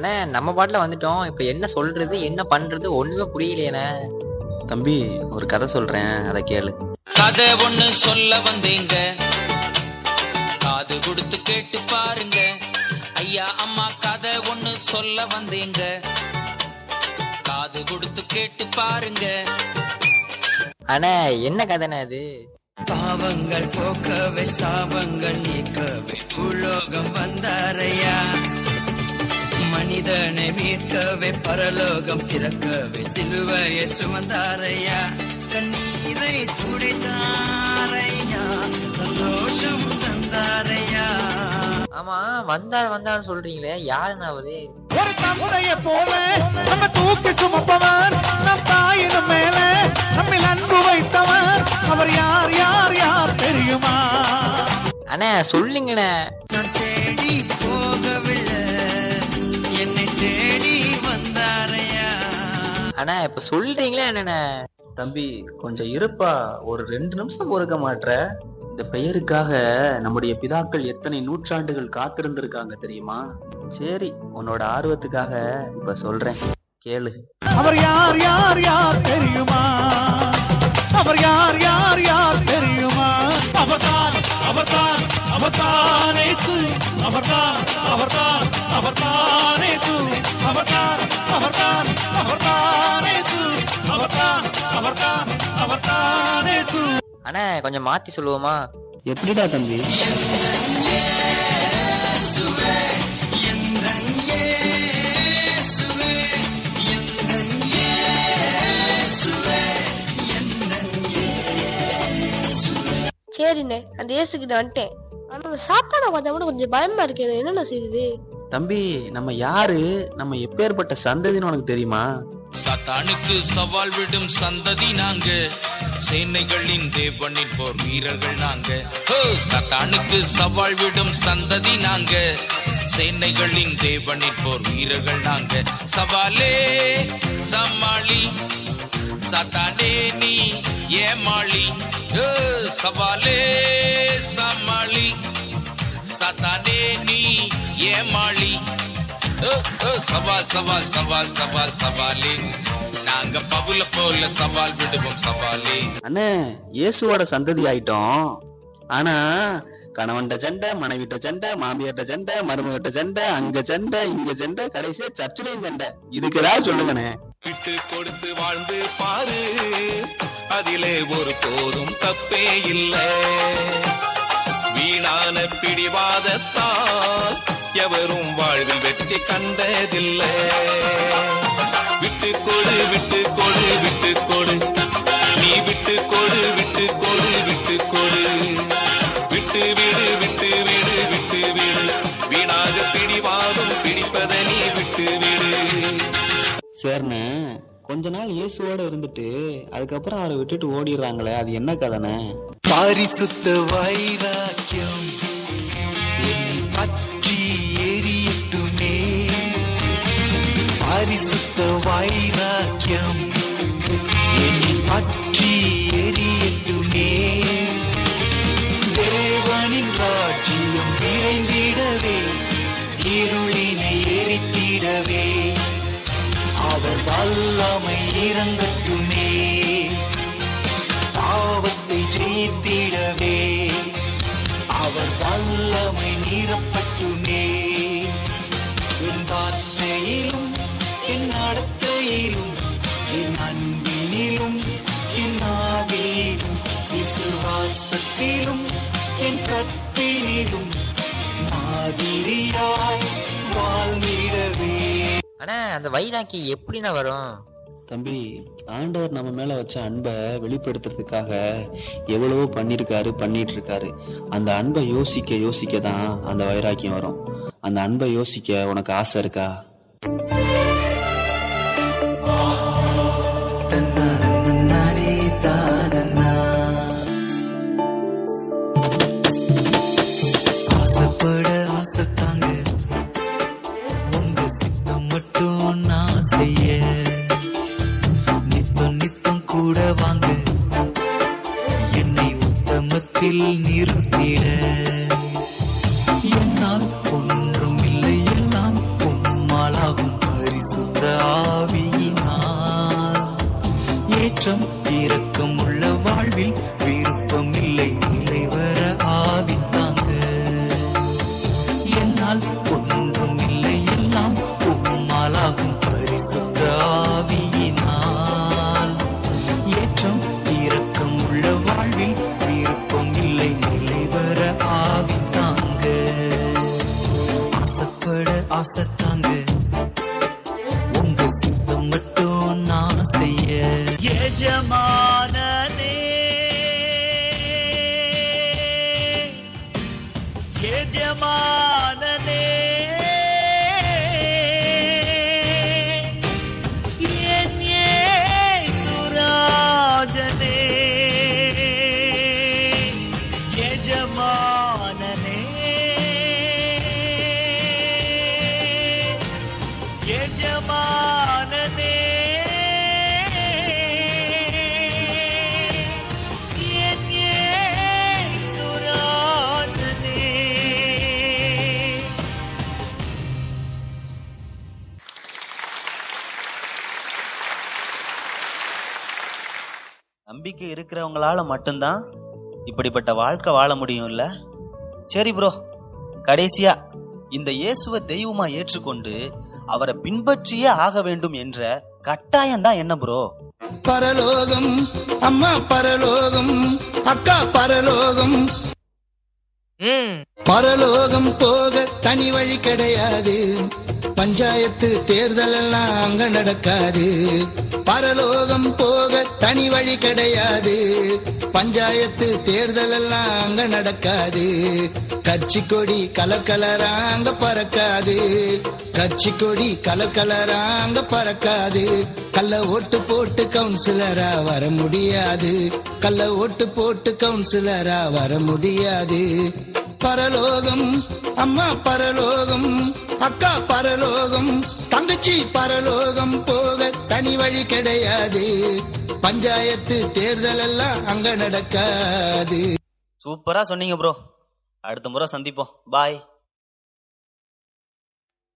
அண்ணே நம்ம பாட்டுல வந்துட்டோம். இப்ப என்ன சொல்றது என்ன பண்றது ஒண்ணுமே புரியலையேண்ணே. தம்பி ஒரு கதை சொல்றேன், அதை கேளு. கதை ஒண்ணு சொல்ல வந்தேங்க, காது கொடுத்து கேட்டு பாருங்க. ஐயா அம்மா கதை ஒண்ணு சொல்ல வந்தேங்க, காது கொடுத்து கேட்டு பாருங்க. அண்ணே என்ன கதைண்ணே அது? பாவங்கள் போக்கவே சாபங்கள் நீக்கவே பூலோகம் வந்தாரையா, மனிதனை மீட்கவே பரலோகம் திறக்கவே சிலுவையை சுமந்தாரையா, கண்ணீரை துடைத்தாரையா, சந்தோஷம் தந்தாரையா. ஆமா வந்தார் சொல்றீங்களே, யாருன்னு அவரு? ஒரு தந்தைய போல நம்ம தூக்கி சுமப்பவர், நம் தாயின் மேல நம்மில் அன்பு வைத்தவர், அவர் யார் யார் யார் தெரியுமா? அண்ணே சொல்லுங்கண்ணே. நான் தேடி போகவில்லை, என்னை தேடி வந்தாரையா. அண்ணா இப்ப சொல்றீங்களே என்னண்ணே? தம்பி கொஞ்சம் இருப்பா, ஒரு 2 நிமிஷம் பொறுக்க மாட்ற? இந்த பெயருக்காக நம்முடைய பிதாக்கள் எத்தனை நூற்றாண்டுகள் காத்திருந்திருக்காங்க தெரியுமா? சரி, உன்னோட ஆர்வத்துக்காக இப்ப சொல்றேன், கேளு. அவர் யார் யார் யார் தெரியுமா? அவர் யார் யார் யார் தெரியுமா? அவர்தான் அவர்தான் அவர்தான் இயேசு, அவர்தான் அவர்தான் அவர்தான் இயேசு, அவர்தான் அவர்தான் அவர்தான் இயேசு, அவர்தான் அவர்தான் அவர்தான் இயேசு. அண்ணே கொஞ்சம் மாத்தி சொல்லுவோமா? எப்படிடா தம்பி? சரிண்ணே, அந்த இயேசுகிட்ட வந்துட்டேன். ஆனா அந்த சாத்தான பார்த்தா கூட கொஞ்சம் பயமா இருக்கு. என்னென்ன செய்யுது? தம்பி நம்ம யாரு, நம்ம எப்பேற்பட்ட சந்ததின்னு உனக்கு தெரியுமா? சாத்தானுக்கு சவால் விடும் சந்ததி நாங்க, சேனைகளின் தேவனின் போர் வீரர்கள் நாங்க. சாத்தானுக்கு சவால் விடும் சந்ததி நாங்க, சேனைகளின் தேவனின் போர் வீரர்கள் நாங்க. சவாலே சமாளி, சாத்தானே நீ ஏமாளி. சவாலே சமாளி, சாத்தானே நீ ஏமாளி. சவால் சவால் சவால் சவால் சவாலே, நாங்க பவுல போல சவால் விடுவோம் சவாலே. அண்ணே இயேசுவோட சந்ததி ஆயிட்டோம், ஆனா கணவன்ட சண்டை, மனைவிட்ட சண்டை, மாமியார்ட்ட சண்டை, மருமகிட்ட சண்டை, அங்க சண்டை இங்க சண்டை, கடைசியா சர்ச்சிலையும் சண்டை. இதுக்கு ஏதாவது சொல்லுங்கண்ணே. விட்டு கொடுத்து வாழ்ந்து பாரு, அதிலே ஒரு போதும் தப்பே இல்லை. வீணான பிடிவாதத்தால் எவரும் வாழ்வில் வெற்றி கண்டதில்லை. விட்டு கொடு விட்டு கொடு விட்டு கொடு, நீ விட்டு கொடு விட்டு கொடு விட்டு கொடு, விட்டு விடு விட்டு விடு விட்டு விடு, வீணாக பிடிவாதம் பிடிப்பதை நீ விட்டு விடு. சரிண்ணே, கொஞ்ச நாள் இயேசுவோட இருந்துட்டு அதுக்கப்புறம் அவரை விட்டுட்டு ஓடிடுறாங்களே, அது என்ன கதைண்ணே? பரிசுத்த வைராக்கியம் என்னை பற்றி எரியட்டுமே, பரிசுத்த வைராக்கியம் என்னை பற்றி எரியட்டுமே, தேவனின் ராஜ்யம் விரைந்திடவே, இருளினை எரித்திடவே, அவர் வல்லமை இறங்கட்டுமே, பாவத்தை ஜெயித்திடவே, அவர் வல்லமை நிரப்பட்டுமே. என் வார்த்தையிலும் என் நடத்தையிலும் என் அன்பினிலும் என் ஆவியிலும் விசுவாசத்திலும் என் கற்பினிலும் மாதிரியாய் வாழ்ந்திடவே. அண்ணா அந்த வைராக்கி எப்படின்னா வரும்? தம்பி ஆண்டவர் நம்ம மேல வச்ச அன்பை வெளிப்படுத்துறதுக்காக எவ்வளவோ பண்ணிட்டு இருக்காரு. அந்த அன்பை யோசிக்க யோசிக்க தான் அந்த வைராக்கியம் வரும். அந்த அன்பை யோசிக்க உனக்கு ஆசை இருக்கா? ஆசைப்பட ஆசைத்தாங்க, உங்க சித்தம் மட்டும் நான் செய்ய, நித்தம் நித்தம் கூட வாங்க, என்னை உத்தமத்தில் நிறுத்திட. என்னால் ஒன்றும் இல்லை, எல்லாம் உம்மாலாகும். பரிசுத்த ஆவியினால். ஏற்றம் இரக்கம் உள்ள வாழ்வில் விருப்பம் இல்லை, நிலைவர ஆவித்தாங்க. என்னால் ஒன்றும் இல்லை, எல்லாம் உம்மாலாகும் பரிசுத்த ஆவியினால். ஏற்றம் இரக்கம் உள்ள வாழ்வில் விருப்பம் இல்லை, நிலைவர ஆவித்தாங்க. ஆசைப்பட ஆசைத்தாங்க, உங்க சித்தம் மட்டும் நான் செய்ய. எஜமானனே, எஜமானனே, என் இயேசுராஜனே, எஜமானனே, எஜமானனே, என் இயேசுராஜனே. நம்பிக்கை இருக்கிறவங்களால மட்டும்தான் இப்படிப்பட்ட வாழ்க்கை வாழ முடியும் இல்ல? சரி ப்ரோ, கடைசியா இந்த இயேசுவை தெய்வமா ஏற்றுக்கொண்டு அவரை பின்பற்றியே ஆக வேண்டும் என்ற கட்டாயம் தான் என்ன ப்ரோ? பரலோகம் அம்மா, பரலோகம் அக்கா, பரலோகம் பரலோகம் போக தனி வழி கிடையாது. பஞ்சாயத்து தேர்தல் எல்லாம் அங்க நடக்காது. பரலோகம் போக தனி வழி கிடையாது. பஞ்சாயத்து தேர்தல் எல்லாம் அங்க நடக்காது. கட்சி கொடி கலர் கலரா அங்க பறக்காது. கட்சி கொடி கலர் கலரா அங்க பறக்காது. கள்ள ஓட்டு போட்டு கவுன்சிலரா வர முடியாது. கள்ள ஓட்டு போட்டு கவுன்சிலரா வர முடியாது. பரலோகம் அம்மா, பரலோகம் அக்கா, பரலோகம் தங்கச்சி, பரலோகம் போக தனி வழி கிடையாது. பஞ்சாயத்து தேர்தல் எல்லாம் அங்க நடக்காது. சூப்பரா சொன்னீங்க ப்ரோ. அடுத்த முறை சந்திப்போம். பாய்.